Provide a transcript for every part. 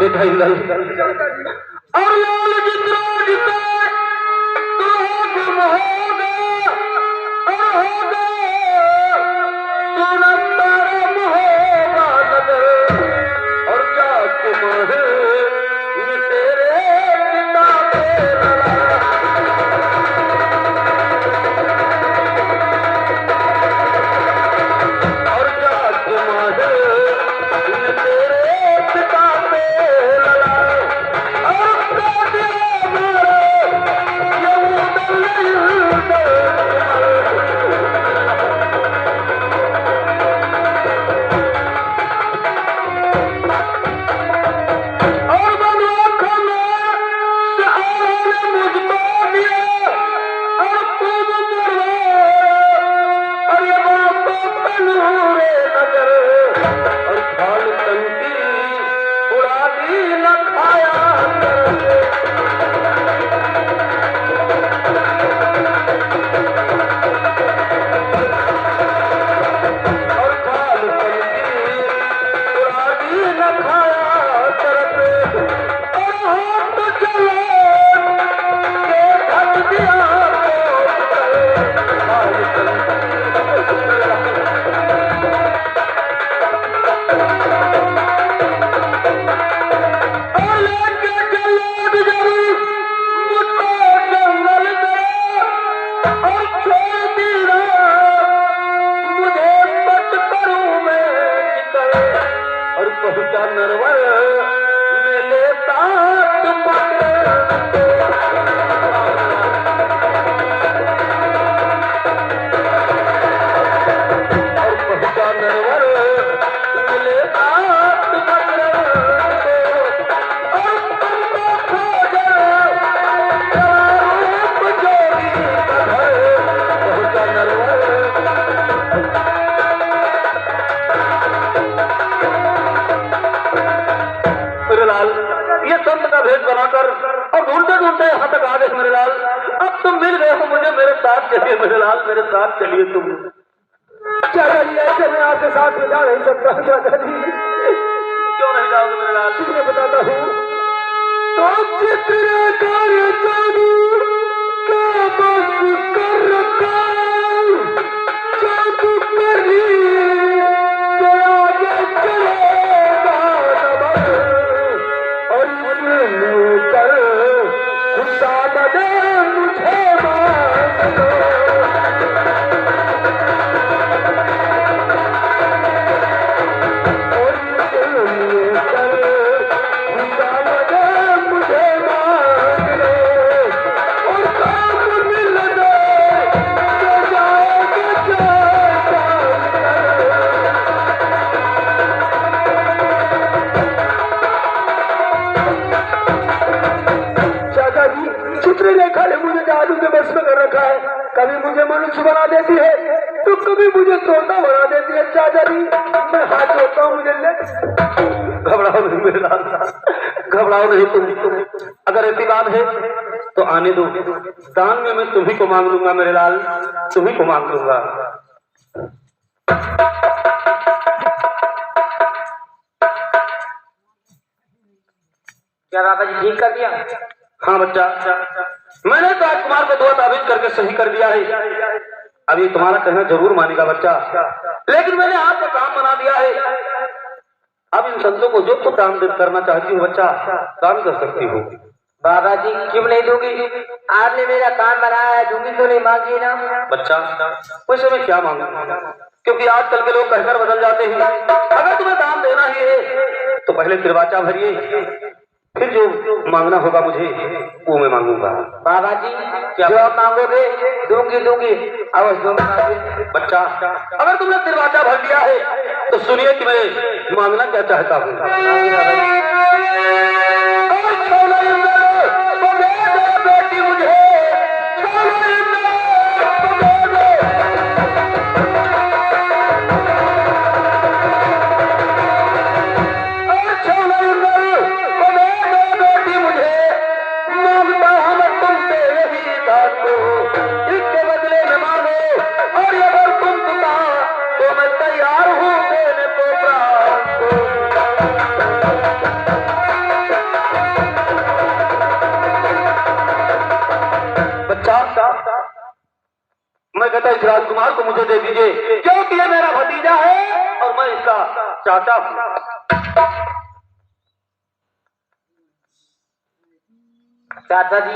बेटा लाल और लाल जितना जितना तो गुम होगा और होगा सोना परम होगा नजर और क्या गुम है तेरे पिता पे लड़ा और क्या गुम है तेरे पिता पे लड़ा और चलिए मेरे लाल, मेरे साथ चलिए तुम। चाचा जी ऐसे मैं आपके साथ में जा नहीं सकता। चाचा जी क्यों नहीं जाओगे मेरे लाल? मैं बताता हूँ। तो चित्र कर जादू का बस कर रखा जादू करी के आगे चलेगा नमक और इसमें कर खुदा बदे मुझे मान लो। चित्रलेखा ने मुझे जादू के बस में कर रखा है। कभी मुझे मनुष्य बना देती है तो कभी मुझे तोता बना देती है। चाचा जी मैं हाथ जोड़ता हूँ, मुझे ले। घबराओ नहीं मेरे लाल, घबराओ नहीं तुम। अगर ऐसी बात है तो आने दो, दान में मैं तुम्ही को मांग लूंगा मेरे लाल, तुम्ही को मांग लूंगा। क्या बाबा जी ठीक कर दिया? हाँ बच्चा, मैंने तो राजकुमार को दुआ ताबीज करके सही कर दिया है। अब ये तुम्हारा कहना जरूर मानेगा बच्चा, लेकिन मैंने आपका काम बना दिया है। अब इन संतों को जो तो दान करना चाहती हूँ बच्चा, दान कर सकती हूँ। बाबा जी क्यों नहीं दूंगी? आपने मेरा काम बनाया है, दूंगी तो नहीं मांगी ना। बच्चा वैसे मैं क्या मांगूंगा, क्योंकि आजकल के लोग कहकर बदल जाते हैं। अगर तुम्हें दान देना ही है तो पहले तिरवाचा भरिए, फिर जो मांगना होगा मुझे वो मैं मांगूंगा। बाबा जी क्या जो आप मांगोगे दूंगी दूंगी, अवश्य दूंगी। बच्चा अगर तुमने तिरवाचा भर दिया है तो सुनिए कि मैं मांगना क्या चाहता हूँ। बेटी मुझे राजकुमार को मुझे दे दीजिए, क्योंकि ये मेरा भतीजा है और मैं इसका चाचा हूँ। चाचा जी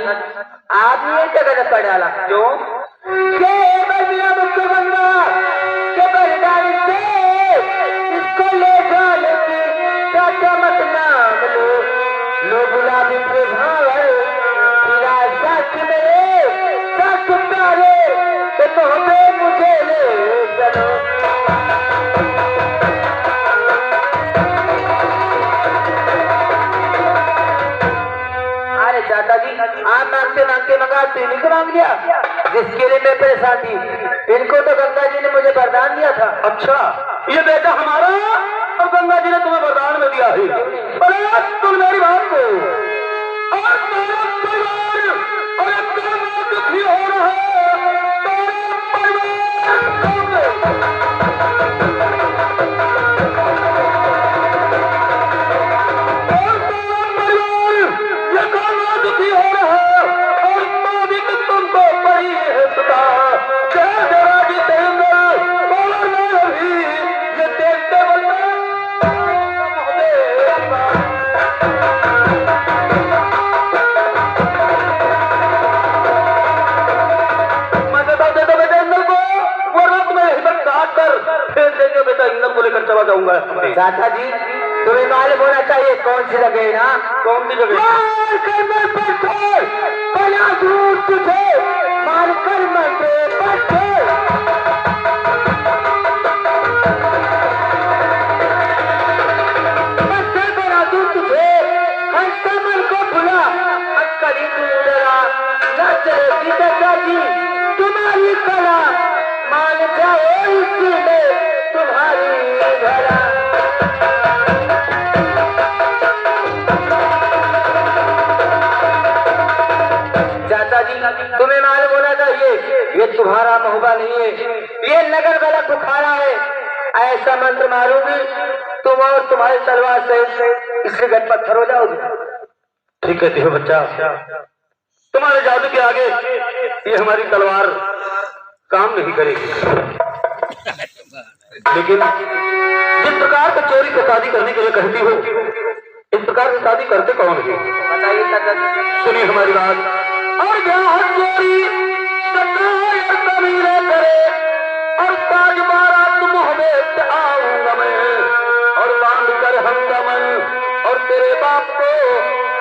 आप ये क्या गलत कर डाला? क्यों? मुझको गंगा के बलिदान से इसको ले जाने की चाचा मत नाम लो गुलाबी प्रभावर फिरा साथ मेरे साथ प्यारे तो तुम्हें मुझे ले चलो। अरे चाचा जी आप मांगते मंगा तीन को मांग लिया, जिसके लिए मैं परेशान थी। इनको तो गंगा जी ने मुझे वरदान दिया था। अच्छा, ये बेटा हमारा और गंगा जी ने तुम्हें वरदान में दिया है। अरे सुन मेरी बात को, और मेरा परिवार और परिवार दुखी हो रहा है, दुखी हो रहा है और मालिक तुमको बड़ी है सदा। जय जरा जितेंद्र और मैं अभी ये देखते मैं देता बेटा इंद्र को, वरना तुम्हें यहीं पर काट कर फेंक देंगे। बेटा इंद्र को लेकर चला जाऊंगा। चाचा जी तुम्हें मालूम होना चाहिए कौन सी जगह है ना? कौन सी जगह? बना दूर तुझे मानकर मरते बच्चे। बच्चे बना दूर तुझे हंसते मन को भुला अक्कली तू डरा न चलेगी चाचा जी तुम्हारी कला मान जाओ इसी में तुम्हारी भला। चाचा जी तुम्हें मालूम होना चाहिए ये तुम्हारा महुबा नहीं है, ये नगर वाला बुखारा है। ऐसा मंत्र मारूंगी तुम और तुम्हारी तलवार से इससे गट पत्थर हो जाओगे। ठीक कहते हो बच्चा, तुम्हारे जादू के आगे ये हमारी तलवार काम नहीं करेगी। लेकिन जिस प्रकार से चोरी से शादी करने के लिए कहती हो, इस प्रकार से शादी करते कौन है? बताइए चाचा जी। सुनिए हमारी बात। और ब्याह चोरी कबीले करे और ताज बारात मुहबे से आऊंगा मैं और बांध कर हमदमन और तेरे बाप को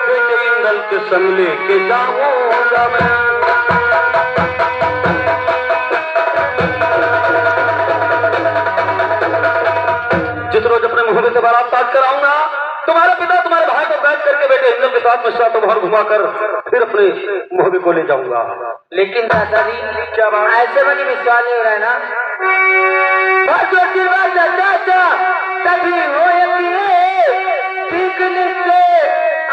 बेटे इंगल के संग लेके जाऊंगा मैं। जिस रोज अपने मुहबे से बारात ताज कराऊंगा, तुम्हारे पिता तुम्हारे भाई को कैद करके बेटे इंद्र के साथ मशरा तो बाहर घुमा कर फिर अपने मोहबे को ले जाऊंगा। लेकिन चाचा जी क्या बात, ऐसे मुझे विश्वास नहीं हो रहा है ना? चाचा तभी हो ठीक से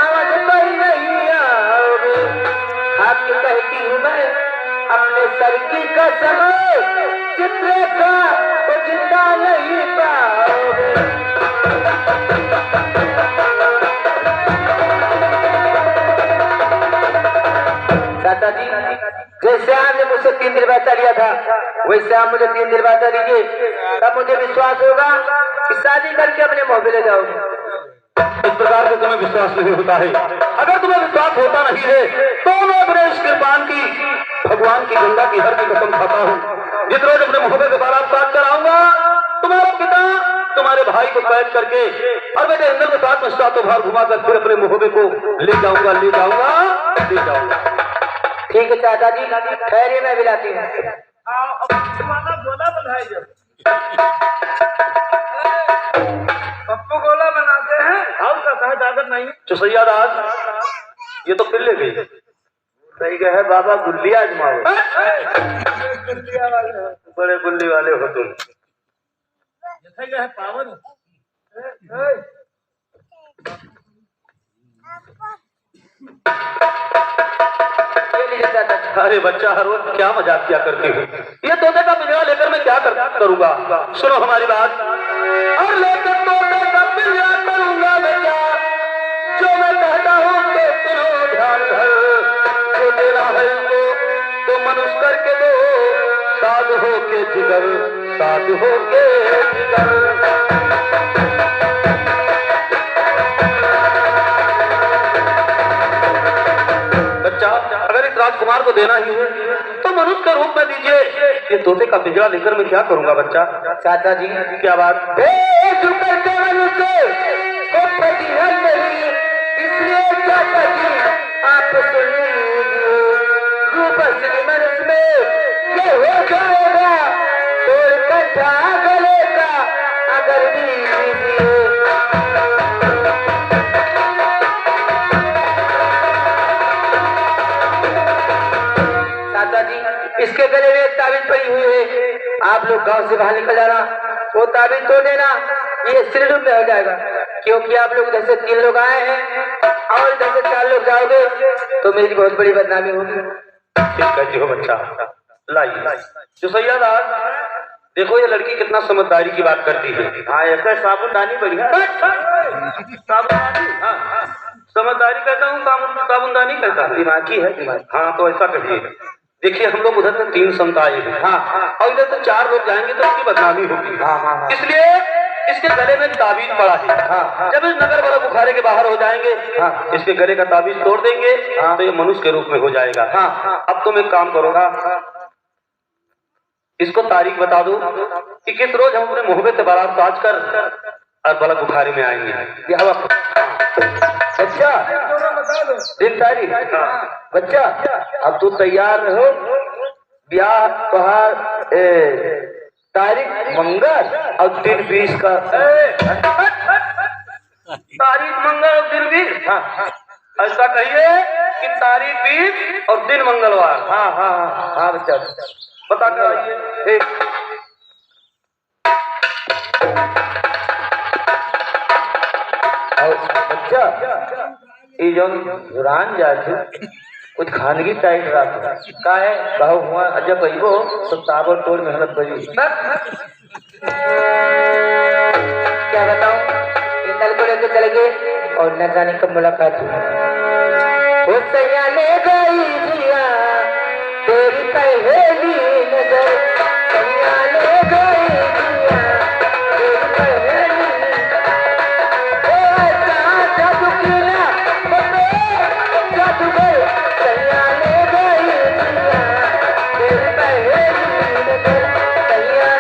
आवाज पर नहीं आओगे। आपकी कहती हूँ मैं अपने सर की कसम चित्र का तो जिंदा नहीं पाओगे। चाचा जी जैसे आपने मुझसे 3 दिन बाद लिया था वैसे आप मुझे 3 दिन बाद दीजिए, तब मुझे विश्वास होगा कि शादी करके अपने मोहबे ले जाओगे। इस प्रकार से तुम्हें विश्वास नहीं होता है। अगर तुम्हें विश्वास होता नहीं है तो मैं गणेश कृपान की भगवान की गंगा की हर की कसम खाता हूँ। जिस रोज अपने मोहबे के बारात काट कर आऊंगा, तुम्हारा पिता तुम्हारे भाई को कैद करके और बेटे इंद्र के साथ मशरा तो बाहर घुमा कर फिर अपने मोहबे को ले जाऊंगा। ठीक है चाचा जी, खैर मैं मिलाती हूँ। पप्पू गोला बनाते हैं और कहता है ताकत नहीं। चुसैया दास ये तो फिर ले गई। सही कहे बाबा, गुल्ली आजमाओ। बड़े गुल्ली वाले हो तुम। जैसे पावन अरे बच्चा हर रोज क्या मजाक किया करती हो? ये तोते का पिंजरा लेकर मैं क्या करूंगा? सुनो हमारी बात। और लेकर तोते का पिंजरा करूंगा बेटा, जो मैं कहता हूँ तो सुनो ध्यान धर। जो देना है तो मनुष्य करके दो, साध हो के जिगर, साध हो के जिगर। बच्चा अगर इस राजकुमार को देना ही है तो मनुष्य के रूप में दीजिए। ये तोते का पिंजरा लेकर मैं क्या करूंगा बच्चा? चाचा जी क्या बात? इसलिए चाचा जी आप सुन लीजिए, रूप असली मनुष्य में ये हो जाएगा, तोड़ कंठा गले का अगर भी दीजिए। चाचा जी इसके गले में एक ताबीज पड़ी हुई है, आप लोग गांव से बाहर निकल जाना, वो ताबीज तोड़ देना, ये सिरडूब में हो जाएगा। क्योंकि आप लोग इधर से 3 लोग आए हैं और इधर से 4 लोग जाओगे तो मेरी बहुत बड़ी बदनामी होगी। ठीक कहती हो बच्चा। लाइए जो सैयदार, देखो ये लड़की कितना समझदारी की बात करती है। हाँ ऐसा साबुनदानी बढ़िया। साबुनदानी, हाँ समझदारी कहता हूँ, साबुनदानी कहता है। दिमागी है दिमागी। हाँ तो ऐसा करिए, देखिए हम लोग उधर से 3 संत आए हैं, हाँ और इधर से 4 लोग जाएंगे तो इसकी बदनामी होगी। हाँ। इसलिए इसके गले में ताबीज पड़ा है। हाँ। जब इस नगर वाला बुखारे के बाहर हो जाएंगे, हाँ। इसके गले का ताबीज तोड़ देंगे, हाँ। तो ये मनुष्य के रूप में हो जाएगा। हाँ। अब तुम एक काम करोगा, इसको तारीख बता दो कि किस रोज हम अपने मोहब्बत से बारात साज कर और बड़ा बुखारी में आएंगे। अच्छा दिन तारीख, बच्चा अब तू तैयार रहो, ब्याह त्योहार तारीख मंगल और दिन 20 का। तारीख मंगल और दिन 20? ऐसा कहिए कि तारीख 20 और दिन मंगलवार। हाँ बच्चा बता कर आइए। बच्चा ये जो जुरान जाती कुछ खानगी टाइट रहा का है कहो हुआ अजब अइबो तो ताबड़ तोड़ मेहनत करी। क्या बताऊं, इंदल को लेकर चले गए और न जाने कब मुलाकात हुई। वो सैया ले गई जिया तेरी पहली नजर, सैया ले गई जिया तेरी पहली, ओ ऐसा जादूगिरा जादूगर, सैया ले गई जिया तेरी पहली नजर, सैया।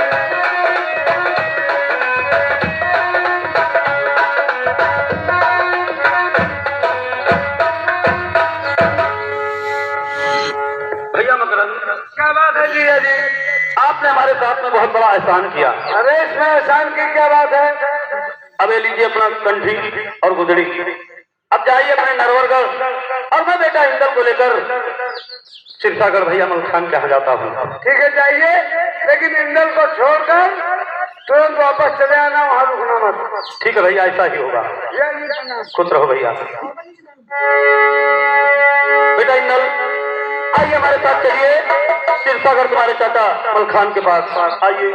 भैया मकरंद, क्या बात है जी? जी आपने हमारे साथ में बहुत बड़ा एहसान किया। अरे इसमें एहसान की क्या बात है? अब ये लीजिए अपना कंठी और गुदड़ी, अब जाइए अपने नरवरगढ़ और मैं बेटा इंदल को लेकर सिरसागढ़ भैया मलखान के यहाँ जाता हूँ। ठीक है जाइए, लेकिन इंदल को छोड़कर तुरंत वापस चले आना, वहाँ रुकना मत। ठीक है भैया, ऐसा ही होगा। खुश रहो भैया। बेटा इंदल आइए हमारे साथ चलिए सिरसागढ़ तुम्हारे चाचा मलखान के पास आइए।